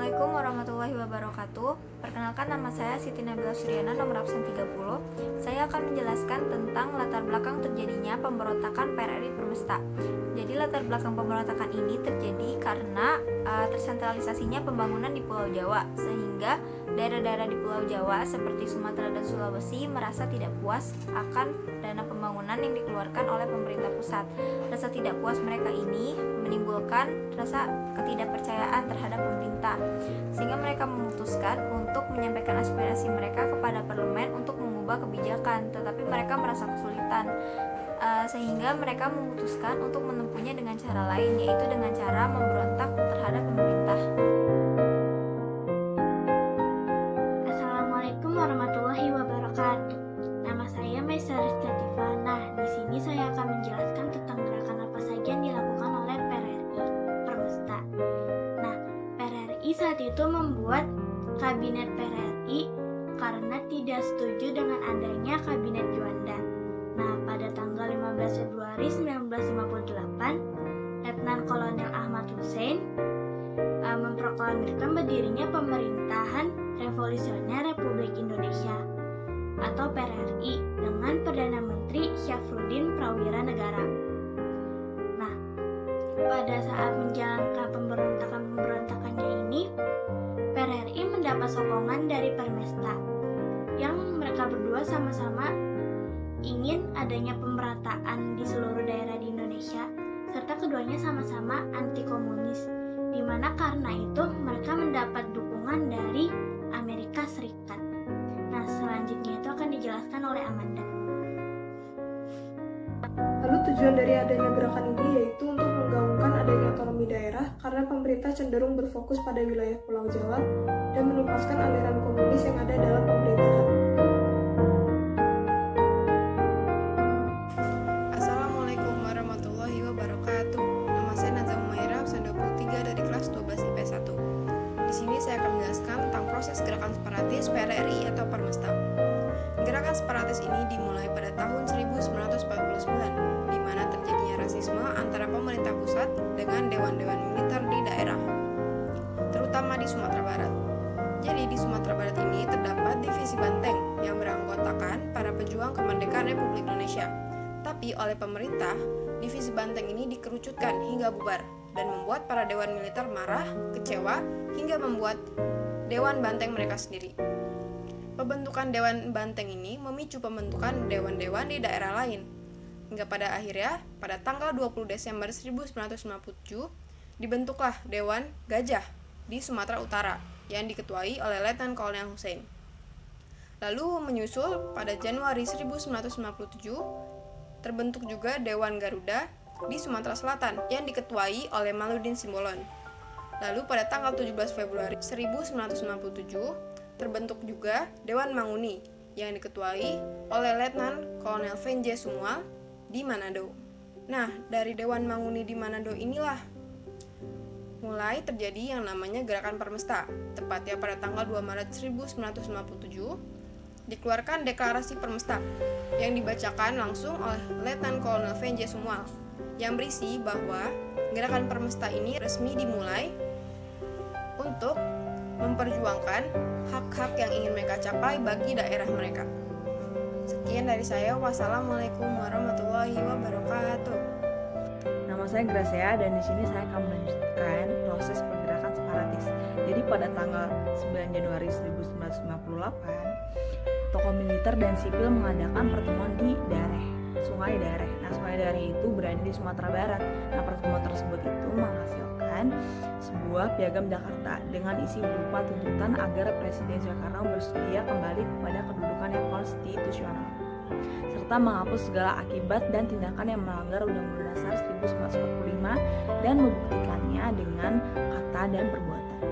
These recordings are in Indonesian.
Assalamualaikum warahmatullahi wabarakatuh. Perkenalkan, nama saya Siti Nabila Suryana, nomor absen 30. Saya akan menjelaskan tentang latar belakang terjadinya pemberontakan PRRI Permesta. Jadi latar belakang pemberontakan ini terjadi karena tersentralisasinya pembangunan di Pulau Jawa, sehingga daerah-daerah di Pulau Jawa seperti Sumatera dan Sulawesi merasa tidak puas akan dana pembangunan yang dikeluarkan oleh pemerintah pusat. Rasa tidak puas mereka ini menimbulkan rasa ketidakpercayaan terhadap pemerintah, sehingga mereka memutuskan untuk menyampaikan aspirasi mereka kepada parlemen untuk mengubah kebijakan, tetapi mereka merasa kesulitan, sehingga mereka memutuskan untuk menempuhnya dengan cara lain, yaitu dengan cara memberontak terhadap pemerintah. Assalamualaikum warahmatullahi wabarakatuh. Nama saya Maisa Rizka Tifana. Di sini saya akan menjelaskan tentang gerakan apa saja yang dilakukan oleh PRRI Permesta. Nah, PRRI saat itu membuat kabinet PRRI karena tidak setuju dengan adanya kabinet Juanda. Nah, pada tanggal 15 Februari 1958, Letnan Kolonel Ahmad Hussein memproklamirkan berdirinya Pemerintahan Revolusioner Republik Indonesia atau PRRI dengan Perdana Menteri Syafruddin Prawira Negara. Nah, pada saat menjalankan pemberontakannya ini, PRRI mendapat sokongan dari Permesta yang mereka berdua sama-sama ingin adanya pemerataan di seluruh daerah di Indonesia, serta keduanya sama-sama anti komunis, di mana karena itu mereka mendapat dukungan dari Amerika Serikat. Nah, selanjutnya itu akan dijelaskan oleh Amanda. Lalu tujuan dari adanya gerakan ini yaitu untuk menggaungkan adanya otonomi daerah karena pemerintah cenderung berfokus pada wilayah Pulau Jawa dan menuntaskan aliran komunis yang ada dalam pemerintahan. Assalamualaikum warahmatullahi wabarakatuh. Nama saya Nazam Umaira, absen 23 dari kelas 12 IPS 1. Di sini saya akan menjelaskan tentang proses gerakan separatis PRRI atau Permesta. Gerakan separatis ini dimulai pada tahun 1949, di mana terjadinya rasisme antara pemerintah pusat dengan dewan-dewan militer di daerah, terutama di Sumatera Barat. Jadi di Sumatera Barat ini terdapat divisi banteng yang beranggotakan para pejuang kemerdekaan Republik Indonesia. Tapi oleh pemerintah, divisi banteng ini dikerucutkan hingga bubar dan membuat para dewan militer marah, kecewa, hingga membuat dewan banteng mereka sendiri. Pembentukan dewan banteng ini memicu pembentukan dewan-dewan di daerah lain. Hingga pada akhirnya, pada tanggal 20 Desember 1957, dibentuklah Dewan Gajah di Sumatera Utara yang diketuai oleh Letnan Kolonel Hussein. Lalu menyusul pada Januari 1957, terbentuk juga Dewan Garuda di Sumatera Selatan yang diketuai oleh Maludin Simbolon. Lalu pada tanggal 17 Februari 1957, terbentuk juga Dewan Manguni yang diketuai oleh Letnan Kolonel Venje Sumual di Manado. Nah, dari Dewan Manguni di Manado inilah mulai terjadi yang namanya Gerakan Permesta. Tepatnya pada tanggal 2 Maret 1957, dikeluarkan Deklarasi Permesta yang dibacakan langsung oleh Letnan Kolonel Venje Sumual yang berisi bahwa Gerakan Permesta ini resmi dimulai untuk memperjuangkan hak-hak yang ingin mereka capai bagi daerah mereka. Sekian dari saya. Wassalamualaikum warahmatullahi wabarakatuh. Nama saya Gracia dan di sini saya akan melanjutkan proses pergerakan separatis. Jadi pada tanggal 9 Januari 1958, tokoh militer dan sipil mengadakan pertemuan di Sungai Dareh. Nah, Sungai Dareh itu berada di Sumatera Barat. Nah, pertemuan tersebut itu menghasilkan sebuah piagam Jakarta dengan isi berupa tuntutan agar Presiden Soekarno bersedia kembali kepada kedudukan yang konstitusional, serta menghapus segala akibat dan tindakan yang melanggar Undang-Undang Dasar 1945 dan membuktikannya dengan kata dan perbuatan.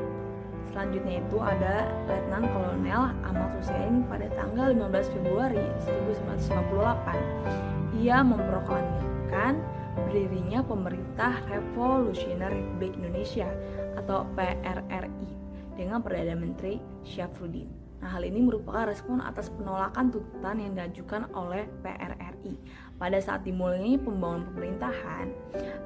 Selanjutnya itu ada Letnan Kolonel Ahmad Hussein pada tanggal 15 Februari 1958. Ia memproklamirkan berdirinya Pemerintah Revolusioner Republik Indonesia atau PRRI dengan Perdana Menteri Syafruddin. Nah, hal ini merupakan respon atas penolakan tuntutan yang diajukan oleh PRRI. Pada saat dimulainya pembangunan pemerintahan,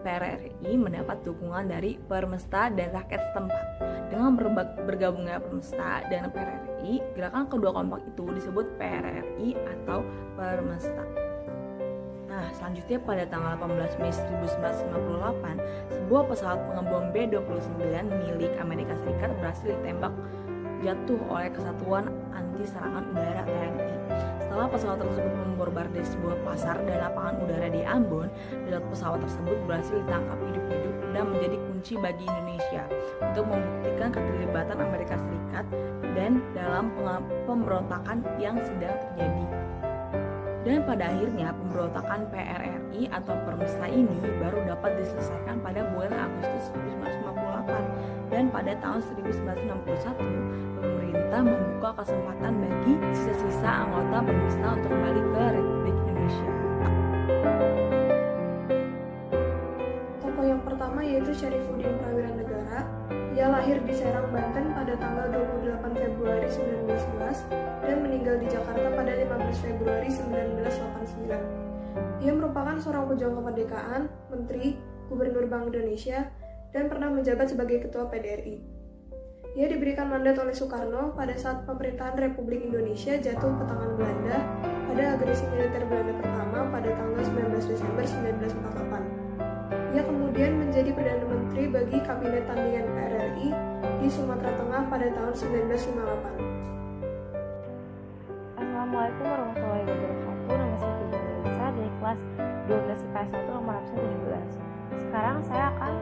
PRRI mendapat dukungan dari Permesta dan rakyat setempat. Dengan bergabungnya Permesta dan PRRI, gerakan kedua kelompok itu disebut PRRI atau Permesta. Nah, selanjutnya pada tanggal 18 Mei 1958, sebuah pesawat pengembang B-29 milik Amerika Serikat berhasil ditembak jatuh oleh Kesatuan Anti Serangan Udara TNI. Setelah pesawat tersebut membombardir sebuah pasar dan lapangan udara di Ambon, pilot pesawat tersebut berhasil ditangkap hidup-hidup dan menjadi kunci bagi Indonesia untuk membuktikan keterlibatan Amerika Serikat dan dalam pemberontakan yang sedang terjadi. Dan pada akhirnya pemberontakan PRRI atau Permesta ini baru dapat diselesaikan pada bulan Agustus 1958, dan pada tahun 1961 pemerintah membuka kesempatan bagi sisa-sisa anggota Permesta untuk kembali ke Republik Indonesia. Tokoh yang pertama yaitu Syarifuddin Prawira Negara. Ia lahir di Serang, Banten pada tanggal 28 Februari 1911 dan meninggal di Jakarta pada 15 Februari 1989. Ia merupakan seorang pejuang kemerdekaan, menteri, gubernur Bank Indonesia, dan pernah menjabat sebagai ketua PDRI. Ia diberikan mandat oleh Soekarno pada saat pemerintahan Republik Indonesia jatuh ke tangan Belanda pada agresi militer Belanda pertama pada tanggal 19 Desember 1948. Ia kemudian menjadi Perdana Menteri bagi Kabinet Tandingan PRRI di Sumatera Tengah pada tahun 1958. Assalamualaikum warahmatullahi wabarakatuh. Nama saya Putri Melisa dari kelas 12 IPS 1 nomor absen 17. Sekarang saya akan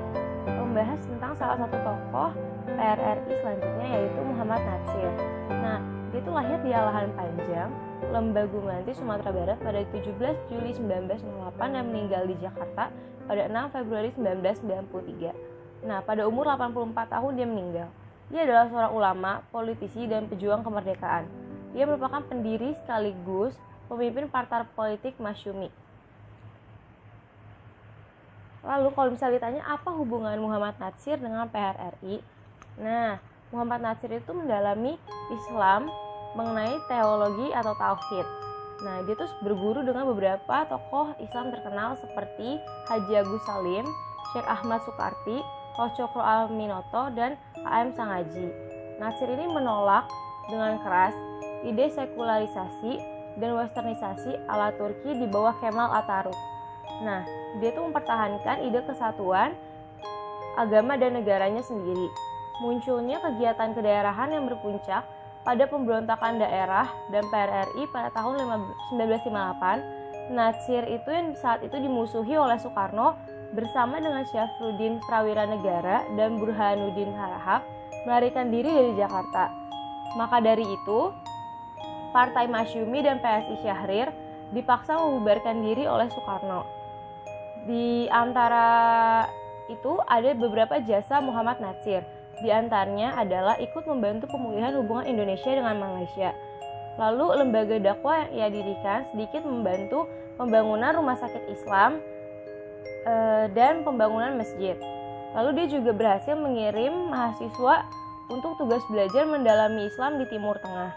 membahas tentang salah satu tokoh PRRI selanjutnya, yaitu Muhammad Natsir. Nah, dia itu lahir di Alahan Panjang, Lembah Gumanti, Sumatera Barat pada 17 Juli 1908 dan meninggal di Jakarta pada 6 Februari 1993. Nah, pada umur 84 tahun dia meninggal. Dia adalah seorang ulama, politisi, dan pejuang kemerdekaan. Dia merupakan pendiri sekaligus pemimpin partai politik Masyumi. Lalu kalau misalnya ditanya apa hubungan Muhammad Natsir dengan PRRI? Nah, Muhammad Natsir itu mendalami Islam mengenai teologi atau tauhid. Nah, dia tuh berguru dengan beberapa tokoh Islam terkenal seperti Haji Agus Salim, Syekh Ahmad Sukarti, Cokro Aminoto, dan A.M. Sangaji. Natsir ini menolak dengan keras ide sekularisasi dan westernisasi ala Turki di bawah Kemal Atatürk. Nah, dia tuh mempertahankan ide kesatuan agama dan negaranya sendiri. Munculnya kegiatan kedaerahan yang berpuncak pada pemberontakan daerah dan PRRI pada tahun 1958, Natsir itu yang saat itu dimusuhi oleh Soekarno bersama dengan Syafruddin Prawira Negara dan Burhanuddin Harahap melarikan diri dari Jakarta. Maka dari itu, Partai Masyumi dan PSI Syahrir dipaksa membubarkan diri oleh Soekarno. Di antara itu ada beberapa jasa Muhammad Natsir. Di antaranya adalah ikut membantu pemulihan hubungan Indonesia dengan Malaysia. Lalu lembaga dakwah yang ia dirikan sedikit membantu pembangunan rumah sakit Islam dan pembangunan masjid. Lalu dia juga berhasil mengirim mahasiswa untuk tugas belajar mendalami Islam di Timur Tengah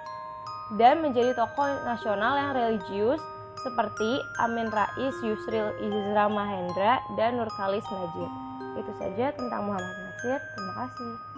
dan menjadi tokoh nasional yang religius seperti Amin Rais, Yusril Izzra Mahendra, dan Nurkalis Najib. Itu saja tentang Muhammad Natsir. Terima kasih.